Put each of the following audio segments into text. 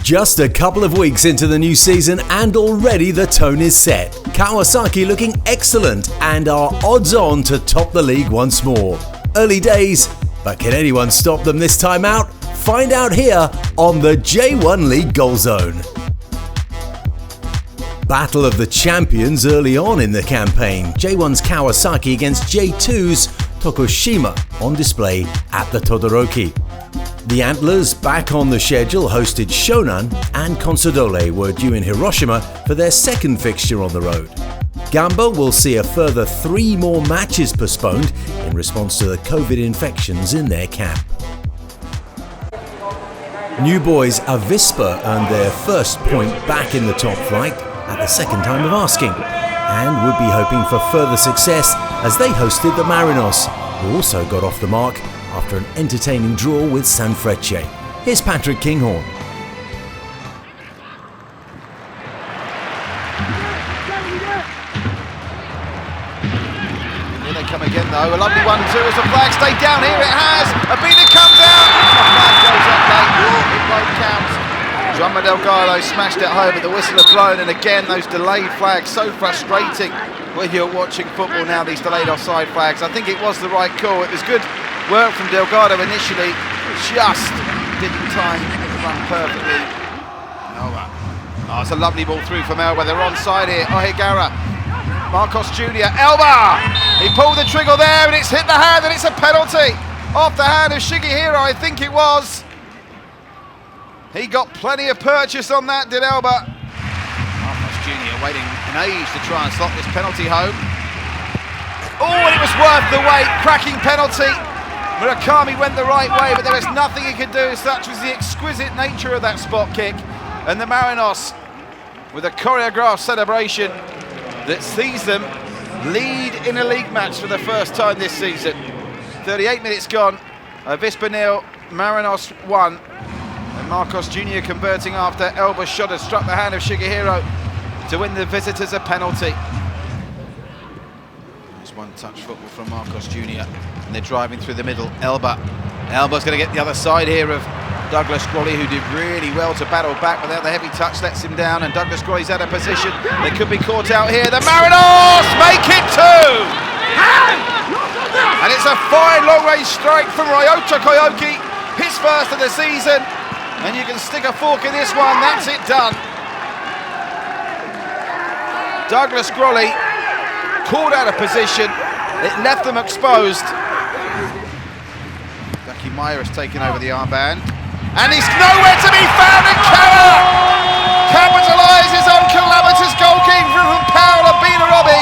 Just a couple of weeks into the new season and already the tone is set. Kawasaki looking excellent and are odds on to top the league once more. Early days, but can anyone stop them this time out? Find out here on the J1 League Goal Zone. Battle of the champions early on in the campaign. J1's Kawasaki against J2's Tokushima on display at the Todoroki. The Antlers, back on the schedule, hosted Shonan and Consadole were due in Hiroshima for their second fixture on the road. Gamba will see a further 3 more matches postponed in response to the COVID infections in their camp. New boys Avispa earned their first point back in the top flight at the second time of asking, and would be hoping for further success as they hosted the Marinos, who also got off the mark after an entertaining draw with Sanfrecce. Here's Patrick Kinghorn. Here they come again though, a lovely 1-2 as the flag stayed down, here it has, Abina comes out, the flag goes up late, it won't count. Juan Delgado smashed it home, but the whistle had blown, and again those delayed flags, so frustrating when you're watching football now, these delayed offside flags. I think it was the right call, it was good work from Delgado initially, just didn't time the run perfectly. Oh, it's a lovely ball through from Elba, they're onside here, Ohigara, Marcos Jr., Elba! He pulled the trigger there and it's hit the hand and it's a penalty! Off the hand of Shigehiro, I think it was. He got plenty of purchase on that, did Elba. Marcos Jr. waiting an age to try and slot this penalty home. Oh, and it was worth the wait, cracking penalty. Murakami went the right way, but there was nothing he could do, such was the exquisite nature of that spot kick. And the Marinos, with a choreographed celebration that sees them lead in a league match for the first time this season. 38 minutes gone, Avispa 0, Marinos 1. And Marcos Jr. converting after Elba's shot had struck the hand of Shigehiro to win the visitors a penalty. One-touch football from Marcos Jr. and they're driving through the middle. Elba's going to get the other side here of Douglas Grolly, who did really well to battle back without the heavy touch, lets him down, and Douglas Grolly's out of position. They could be caught out here. The Marinos make it 2! And it's a fine long-range strike from Ryota Koyoki, his first of the season, and you can stick a fork in this one. That's it done. Douglas Grolly called out of position, it left them exposed. Ducky Meyer has taken over the armband, and he's nowhere to be found, and Kara capitalises on calamitous goalkeeping from Paolo Binarobi.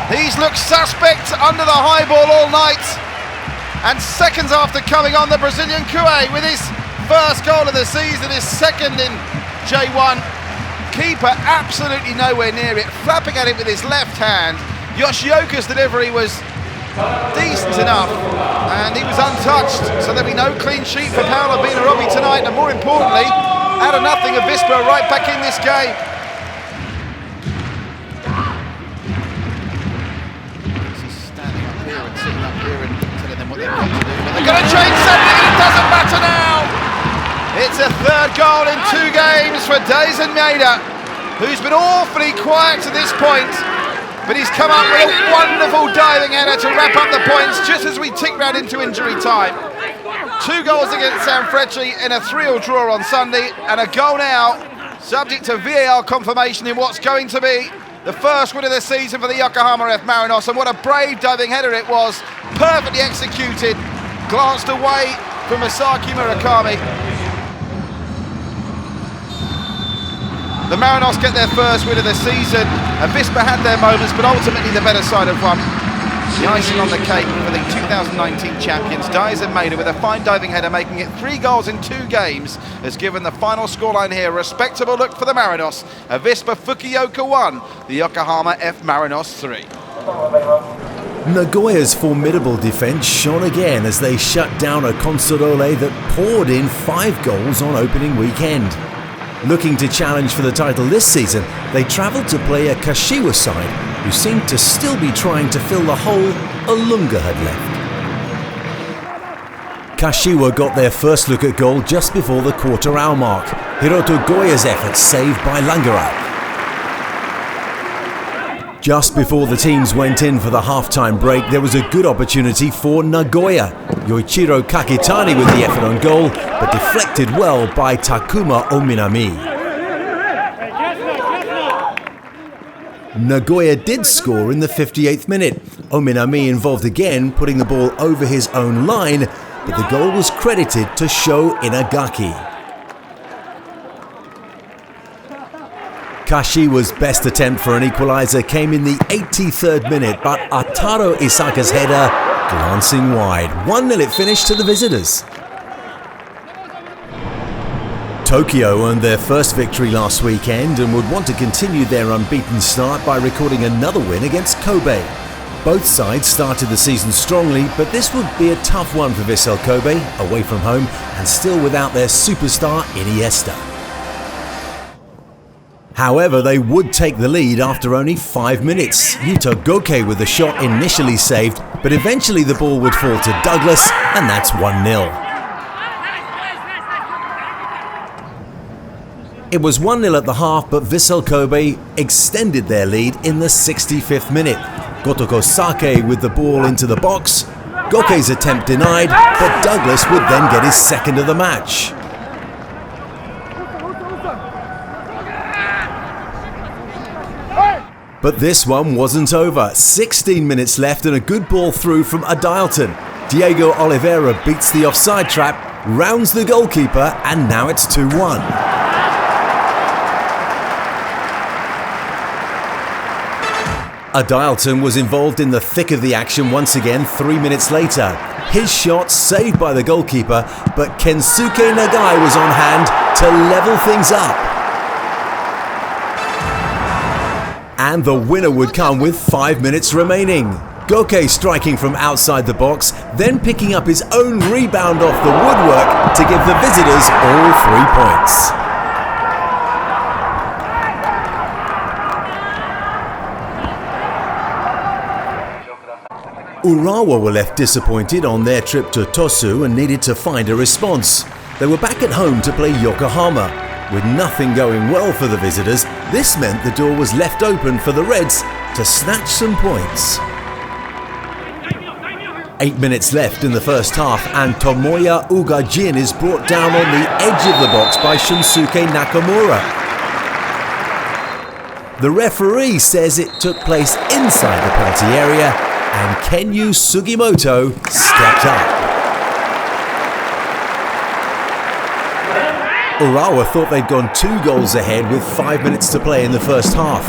He's looked suspect under the high ball all night, and seconds after coming on, the Brazilian Kue with his first goal of the season, his second in J1. Keeper absolutely nowhere near it, flapping at it with his left hand. Yoshioka's delivery was decent enough, and he was untouched, so there'll be no clean sheet for Paolo Binarobi tonight, and more importantly, out of nothing, Avispa right back in this game. He's standing up here and sitting up here and telling them what they've got to do, but they're going to change something, and it doesn't matter now. It's a third goal in 2 games for Daisen Maeda, who's been awfully quiet to this point, but he's come up with a wonderful diving header to wrap up the points just as we tick round into injury time. 2 goals against Sanfrecce in a 3-3 draw on Sunday, and a goal now, subject to VAR confirmation in what's going to be the first win of the season for the Yokohama F Marinos. And what a brave diving header it was, perfectly executed, glanced away from Masaki Murakami. The Marinos get their first win of the season. Avispa had their moments, but ultimately the better side have won. The icing on the cake for the 2019 champions, Daisen Maeda with a fine diving header, making it 3 goals in 2 games, has given the final scoreline here a respectable look for the Marinos. Avispa Fukuoka 1, the Yokohama F Marinos 3. Nagoya's formidable defence shone again as they shut down a Consadole that poured in 5 goals on opening weekend. Looking to challenge for the title this season, they travelled to play a Kashiwa side who seemed to still be trying to fill the hole Olunga had left. Kashiwa got their first look at goal just before the quarter-hour mark. Hiroto Goya's effort saved by Langerak. Just before the teams went in for the half-time break, there was a good opportunity for Nagoya. Yoichiro Kakitani with the effort on goal, but deflected well by Takuma Ominami. Nagoya did score in the 58th minute. Ominami involved again, putting the ball over his own line, but the goal was credited to Sho Inagaki. Kashiwa's best attempt for an equaliser came in the 83rd minute, but Ataro Isaka's header glancing wide. 1-0 it finished to the visitors. Tokyo earned their first victory last weekend and would want to continue their unbeaten start by recording another win against Kobe. Both sides started the season strongly, but this would be a tough one for Vissel Kobe, away from home and still without their superstar Iniesta. However, they would take the lead after only 5 minutes. Yuta Goke with the shot initially saved, but eventually the ball would fall to Douglas, and that's 1-0. It was 1-0 at the half, but Vissel Kobe extended their lead in the 65th minute. Gotoko Sake with the ball into the box. Goke's attempt denied, but Douglas would then get his second of the match. But this one wasn't over. 16 minutes left and a good ball through from Adalton. Diego Oliveira beats the offside trap, rounds the goalkeeper, and now it's 2-1. Adalton was involved in the thick of the action once again 3 minutes later. His shot saved by the goalkeeper, but Kensuke Nagai was on hand to level things up. And the winner would come with 5 minutes remaining. Goke striking from outside the box, then picking up his own rebound off the woodwork to give the visitors all 3 points. Urawa were left disappointed on their trip to Tosu and needed to find a response. They were back at home to play Yokohama. With nothing going well for the visitors, this meant the door was left open for the Reds to snatch some points. 8 minutes left in the first half and Tomoya Ugajin is brought down on the edge of the box by Shunsuke Nakamura. The referee says it took place inside the penalty area and Kenyu Sugimoto stepped up. Urawa thought they'd gone 2 goals ahead with 5 minutes to play in the first half.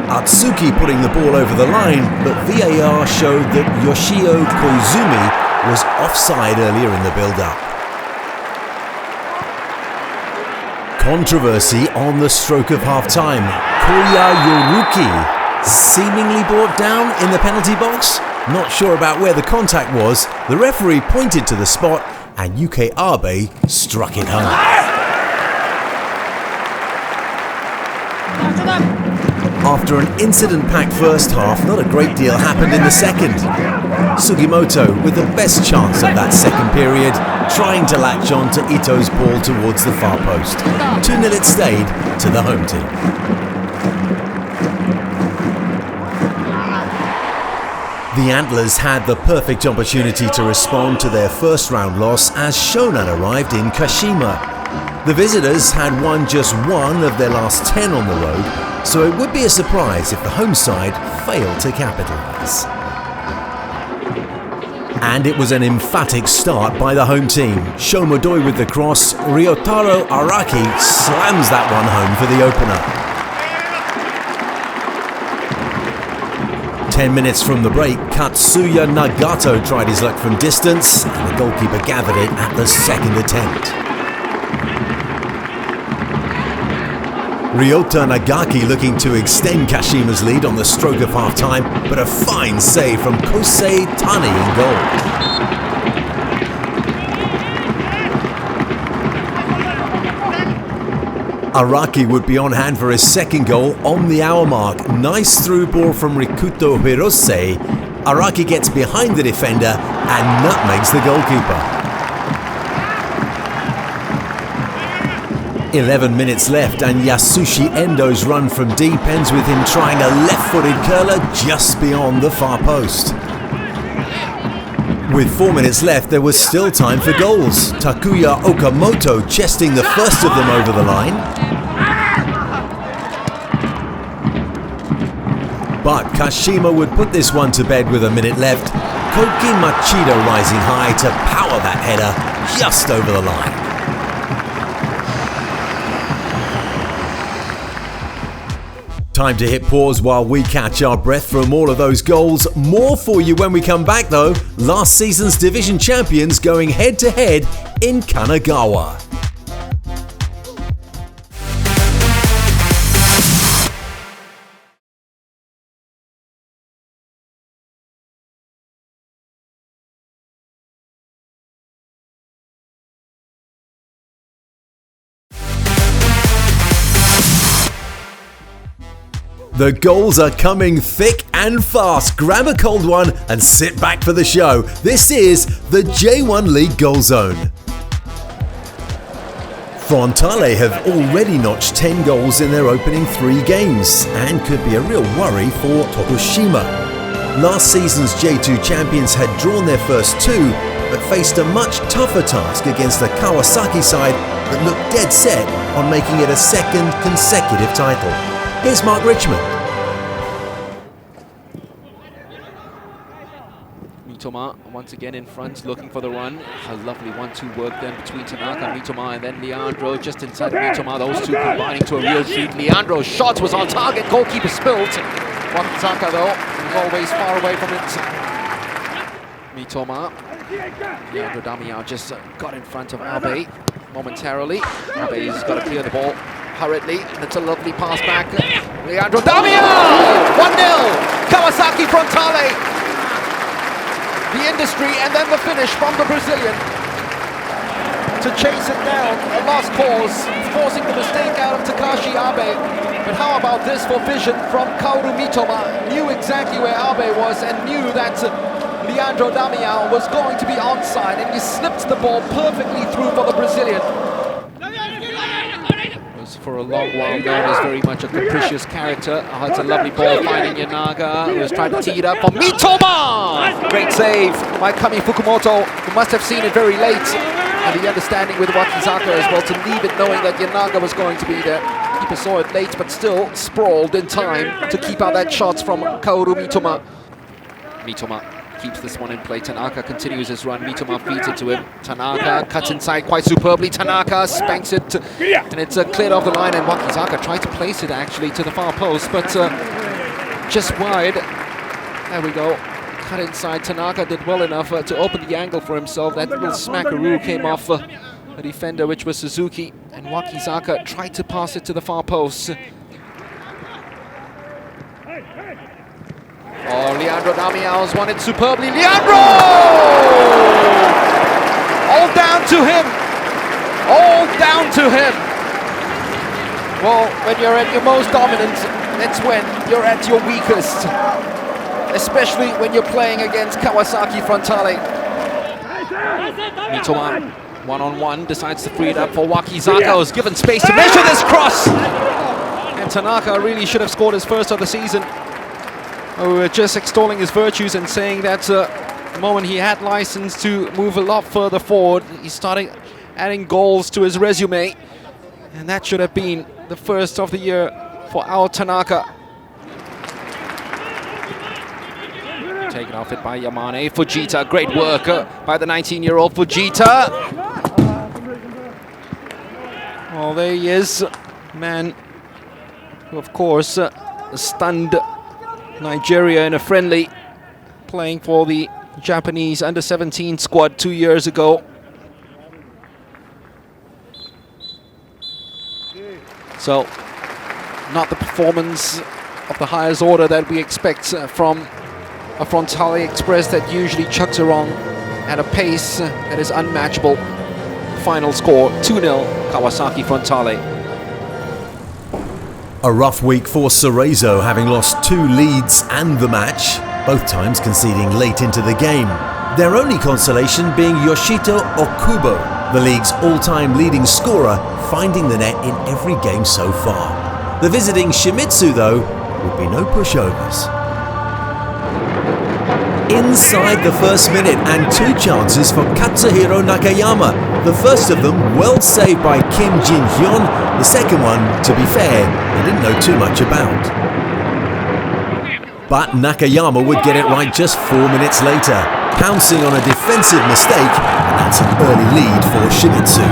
Atsuki putting the ball over the line, but VAR showed that Yoshio Koizumi was offside earlier in the build-up. Controversy on the stroke of half-time. Koya Yoruki seemingly brought down in the penalty box. Not sure about where the contact was. The referee pointed to the spot and UK Abe struck it home. After an incident-packed first half, not a great deal happened in the second. Sugimoto with the best chance of that second period, trying to latch on to Ito's ball towards the far post. 2-0 it stayed to the home team. The Antlers had the perfect opportunity to respond to their first round loss as Shonan arrived in Kashima. The visitors had won just 1 of their last 10 on the road, so it would be a surprise if the home side failed to capitalise. And it was an emphatic start by the home team. Shomodoi with the cross, Ryotaro Araki slams that one home for the opener. 10 minutes from the break, Katsuya Nagato tried his luck from distance, and the goalkeeper gathered it at the second attempt. Ryota Nagaki looking to extend Kashima's lead on the stroke of half-time, but a fine save from Kosei Tani in goal. Araki would be on hand for his second goal on the hour mark. Nice through ball from Rikuto Hirose. Araki gets behind the defender and nutmegs the goalkeeper. 11 minutes left and Yasushi Endo's run from deep ends with him trying a left-footed curler just beyond the far post. With 4 minutes left, there was still time for goals. Takuya Okamoto chesting the first of them over the line. But Kashima would put this one to bed with a minute left. Koki Machida rising high to power that header just over the line. Time to hit pause while we catch our breath from all of those goals. More for you when we come back though. Last season's division champions going head to head in Kanagawa. The goals are coming thick and fast. Grab a cold one and sit back for the show. This is the J1 League Goal Zone. Frontale have already notched 10 goals in their opening 3 games and could be a real worry for Tokushima. Last season's J2 champions had drawn their first 2 but faced a much tougher task against the Kawasaki side that looked dead set on making it a second consecutive title. Here's Mark Richmond. Mitoma once again in front, looking for the run. A lovely 1-2 work then between Tanaka, Mitoma, and then Leandro just inside of Mitoma. Those two combining to a real treat. Leandro's shot was on target. Goalkeeper spilled. Wakizaka though was always far away from it. Mitoma. Leandro Damiao just got in front of Abe momentarily. Abe's got to clear the ball hurriedly, and it's a lovely pass back. Leandro Damiao! 1-0! Kawasaki Frontale! The industry and then the finish from the Brazilian to chase it down. A lost cause, forcing the mistake out of Takashi Abe. But how about this for vision from Kaoru Mitoma? Knew exactly where Abe was and knew that Leandro Damiao was going to be onside, and he slipped the ball perfectly through for the Brazilian. For a long while known as very much a capricious character. Oh, it's a lovely ball finding Yanaga, who was trying to tee it up for Mitoma! Great save by Kami Fukumoto, who must have seen it very late. And the understanding with Wakizaka as well to leave it knowing that Yanaga was going to be there. Keeper saw it late, but still sprawled in time to keep out that shot from Kaoru Mitoma. Mitoma keeps this one in play. Tanaka continues his run. Mitoma feeds it to him. Tanaka cuts inside quite superbly. Tanaka spanks it, and it's cleared off the line. And Wakizaka tried to place it actually to the far post, but just wide. There we go. Cut inside. Tanaka did well enough to open the angle for himself. That little smackaroo came off a defender, which was Suzuki, and Wakizaka tried to pass it to the far post. Oh, Leandro Damiao's won it superbly. Leandro! All down to him. All down to him. Well, when you're at your most dominant, that's when you're at your weakest. Especially when you're playing against Kawasaki Frontale. Mitoma, one-on-one, decides to free it up for Wakizaka, who's given space to measure this cross. And Tanaka really should have scored his first of the season. We were just extolling his virtues and saying that the moment he had license to move a lot further forward, he started adding goals to his resume. And that should have been the first of the year for our Tanaka. Taken off it by Yamane. Fujita, great work by the 19-year-old Fujita. Well, there he is. Man who, of course, stunned Nigeria in a friendly, playing for the Japanese under-17 squad 2 years ago. So, not the performance of the highest order that we expect from a Frontale Express that usually chugs along at a pace that is unmatchable. Final score, 2-0, Kawasaki Frontale. A rough week for Cerezo, having lost 2 leads and the match, both times conceding late into the game. Their only consolation being Yoshito Okubo, the league's all-time leading scorer, finding the net in every game so far. The visiting Shimizu, though, would be no pushovers. Inside the first minute and 2 chances for Katsuhiro Nakayama. The first of them well saved by Kim Jin-hyun. The second one, to be fair, they didn't know too much about. But Nakayama would get it right just 4 minutes later, pouncing on a defensive mistake, and that's an early lead for Shimizu.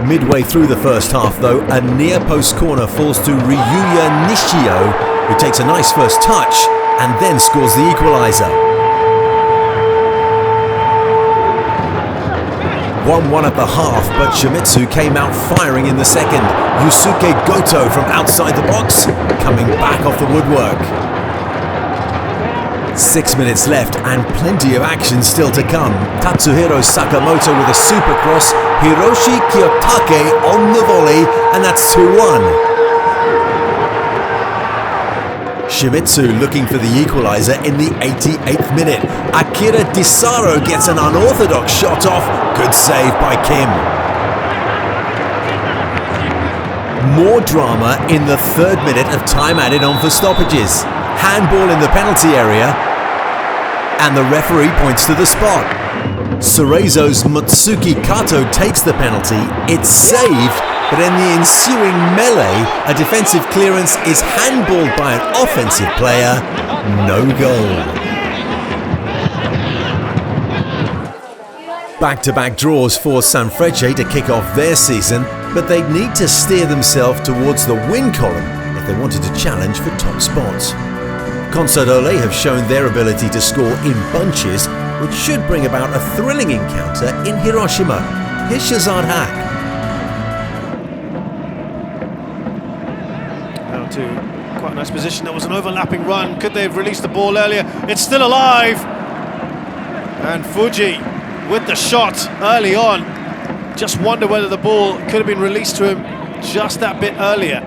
Midway through the first half, though, a near-post corner falls to Ryuya Nishio, who takes a nice first touch and then scores the equaliser. 1-1 at the half, but Shimizu came out firing in the second. Yusuke Goto from outside the box, coming back off the woodwork. 6 minutes left and plenty of action still to come. Tatsuhiro Sakamoto with a super cross, Hiroshi Kiyotake on the volley, and that's 2-1. Shimizu looking for the equaliser in the 88th minute. Akira Disaro gets an unorthodox shot off. Good save by Kim. More drama in the 3rd minute of time added on for stoppages. Handball in the penalty area, and the referee points to the spot. Cerezo's Mutsuki Kato takes the penalty. It's saved, but in the ensuing melee, a defensive clearance is handballed by an offensive player. No goal. Back-to-back draws force Sanfrecce to kick off their season, but they'd need to steer themselves towards the win column if they wanted to challenge for top spots. Consadole have shown their ability to score in bunches, which should bring about a thrilling encounter in Hiroshima. Here's Shazad Haq. Now to quite a nice position. There was an overlapping run. Could they have released the ball earlier? It's still alive. And Fuji with the shot early on. Just wonder whether the ball could have been released to him just that bit earlier.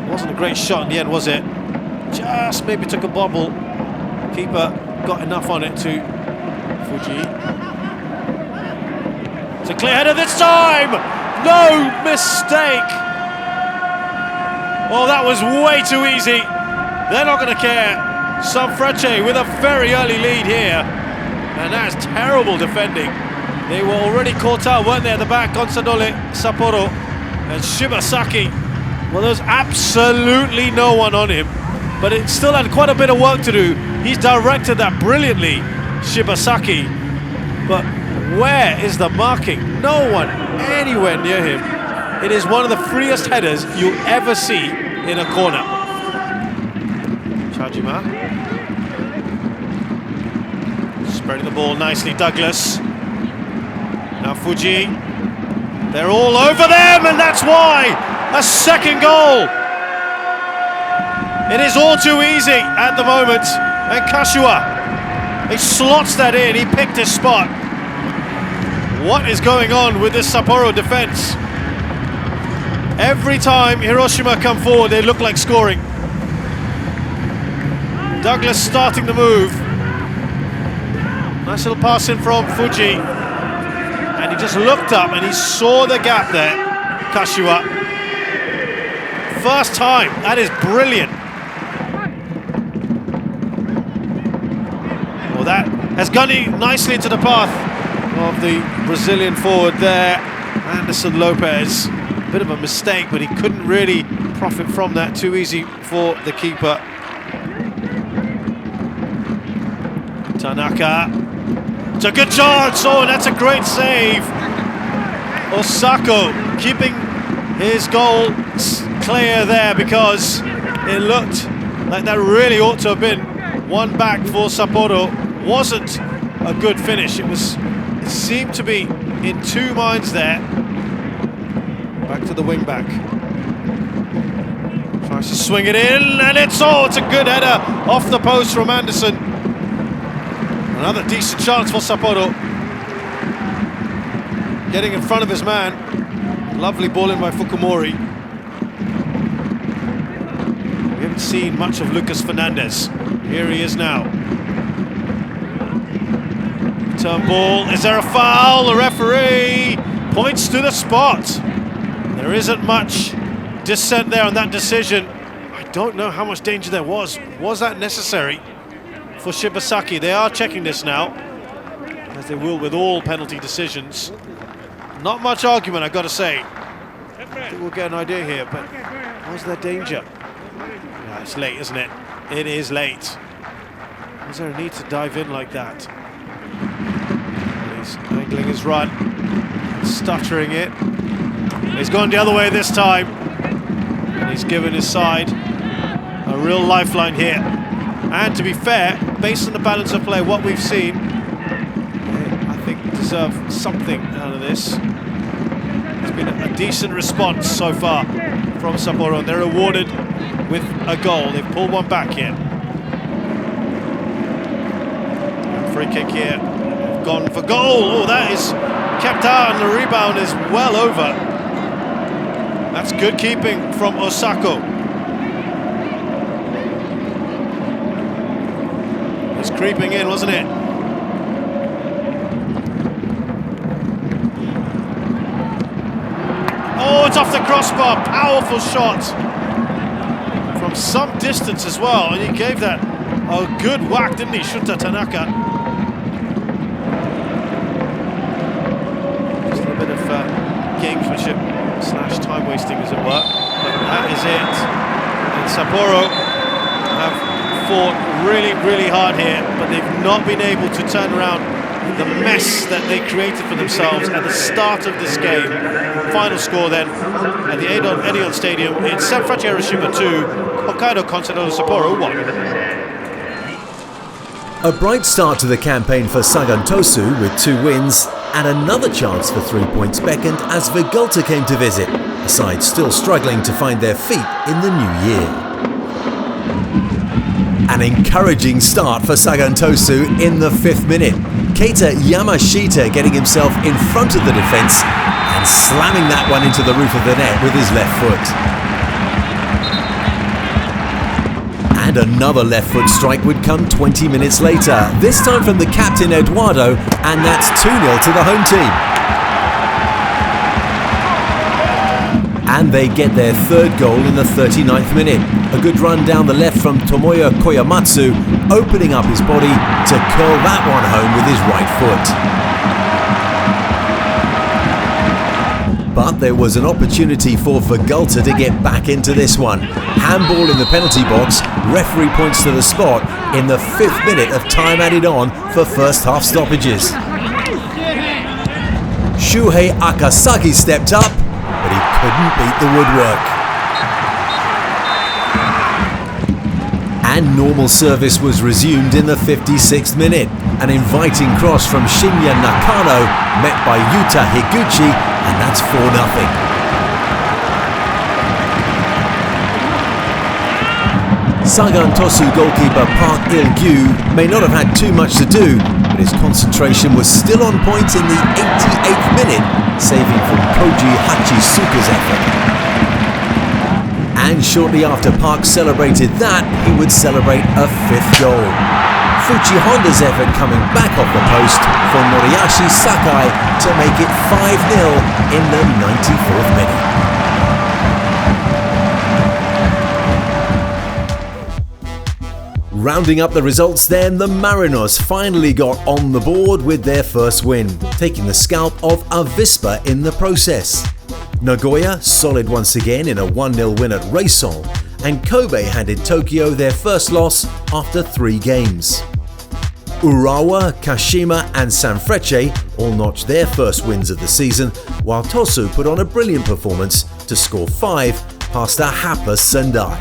It wasn't a great shot in the end, was it? Just maybe took a bobble. Keeper got enough on it to Fuji. It's a clear header this time! No mistake! Oh, that was way too easy. They're not going to care. Sanfrecce with a very early lead here. And that's terrible defending. They were already caught out, weren't they, at the back? Consadole, Sapporo and Shibasaki. Well, there's absolutely no one on him. But it still had quite a bit of work to do. He's directed that brilliantly, Shibasaki. But where is the marking? No one anywhere near him. It is one of the freest headers you'll ever see in a corner. Chajima. Spreading the ball nicely, Douglas. Now Fuji. They're all over them, and that's why! A second goal! It is all too easy at the moment. And Kashua, he slots that in, he picked his spot. What is going on with this Sapporo defense? Every time Hiroshima come forward, they look like scoring. Douglas starting the move. Nice little pass in from Fuji. And he just looked up and he saw the gap there, Kashua. First time, that is brilliant. Well, that has gone nicely into the path of the Brazilian forward there, Anderson Lopez. Bit of a mistake, but he couldn't really profit from that. Too easy for the keeper. Tanaka. It's a good chance. Oh, and that's a great save. Osako keeping his goal clear there, because it looked like that really ought to have been one back for Sapporo. Wasn't a good finish. It seemed to be in two minds there. Back to the wing back. Tries to swing it in, and it's a good header off the post from Anderson. Another decent chance for Sapporo. Getting in front of his man. Lovely ball in by Fukumori. We haven't seen much of Lucas Fernandez. Here he is now. Turn ball, is there a foul? The referee points to the spot. There isn't much dissent there on that decision. I don't know how much danger there was. Was that necessary for Shibasaki? They are checking this now, as they will with all penalty decisions. Not much argument, I've got to say. I think we'll get an idea here, but was there danger? Yeah, it's late, isn't it? It is late. Was there a need to dive in like that? He's angling his run, stuttering it. He's gone the other way this time, and he's given his side a real lifeline here. And to be fair, based on the balance of play, what we've seen, I think deserve something out of this. It's been a decent response so far from Sapporo, and they're rewarded with a goal. They've pulled one back here. Free kick here. They've gone for goal. Oh, that is kept out, and the rebound is well over. That's good keeping from Osako. It's creeping in, wasn't it? Oh, it's off the crossbar. Powerful shot from some distance as well, and he gave that a good whack, didn't he, Shunta Tanaka? Just a bit of gamesmanship / time wasting, as it were. But that is it. And Sapporo have fought really, really hard here, but they've not been able to turn around the mess that they created for themselves at the start of this game. Final score then at the Edion Stadium in Sanfrecce Hiroshima 2, Hokkaido Consadole Sapporo 1. A bright start to the campaign for Sagan Tosu with 2 wins, and another chance for 3 points beckoned as Vegalta came to visit, a side still struggling to find their feet in the new year. An encouraging start for Sagan Tosu in the 5th minute. Keita Yamashita getting himself in front of the defence and slamming that one into the roof of the net with his left foot. And another left foot strike would come 20 minutes later, this time from the captain Eduardo, and that's 2-0 to the home team. And they get their 3rd goal in the 39th minute. A good run down the left from Tomoya Koyamatsu, opening up his body to curl that one home with his right foot. But there was an opportunity for Vegalta to get back into this one. Handball in the penalty box, referee points to the spot in the 5th minute of time added on for first half stoppages. Shuhei Akasagi stepped up, but he couldn't beat the woodwork. And normal service was resumed in the 56th minute. An inviting cross from Shinya Nakano, met by Yuta Higuchi, and that's 4-0. Sagan Tosu goalkeeper Park Il-gyu may not have had too much to do, but his concentration was still on point in the 88th minute, saving from Koji Hachisuka's effort. And shortly after Park celebrated that, he would celebrate a 5th goal. Fuchi Honda's effort coming back off the post for Moriyashi Sakai to make it 5-0 in the 94th minute. Rounding up the results then, the Marinos finally got on the board with their first win, taking the scalp of Avispa in the process. Nagoya solid once again in a 1-0 win at Reysol, and Kobe handed Tokyo their first loss after 3 games. Urawa, Kashima and Sanfrecce all notched their first wins of the season, while Tosu put on a brilliant performance to score 5 past a hapless Sendai.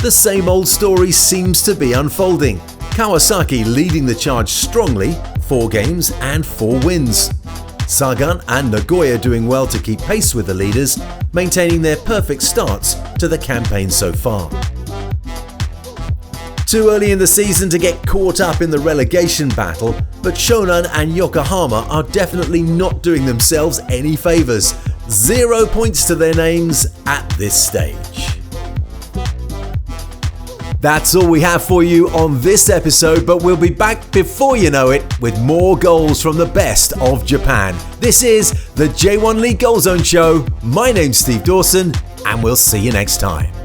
The same old story seems to be unfolding. Kawasaki leading the charge strongly, 4 games and 4 wins. Sagan and Nagoya doing well to keep pace with the leaders, maintaining their perfect starts to the campaign so far. Too early in the season to get caught up in the relegation battle, but Shonan and Yokohama are definitely not doing themselves any favours. 0 points to their names at this stage. That's all we have for you on this episode, but we'll be back before you know it with more goals from the best of Japan. This is the J1 League Goal Zone Show. My name's Steve Dawson, and we'll see you next time.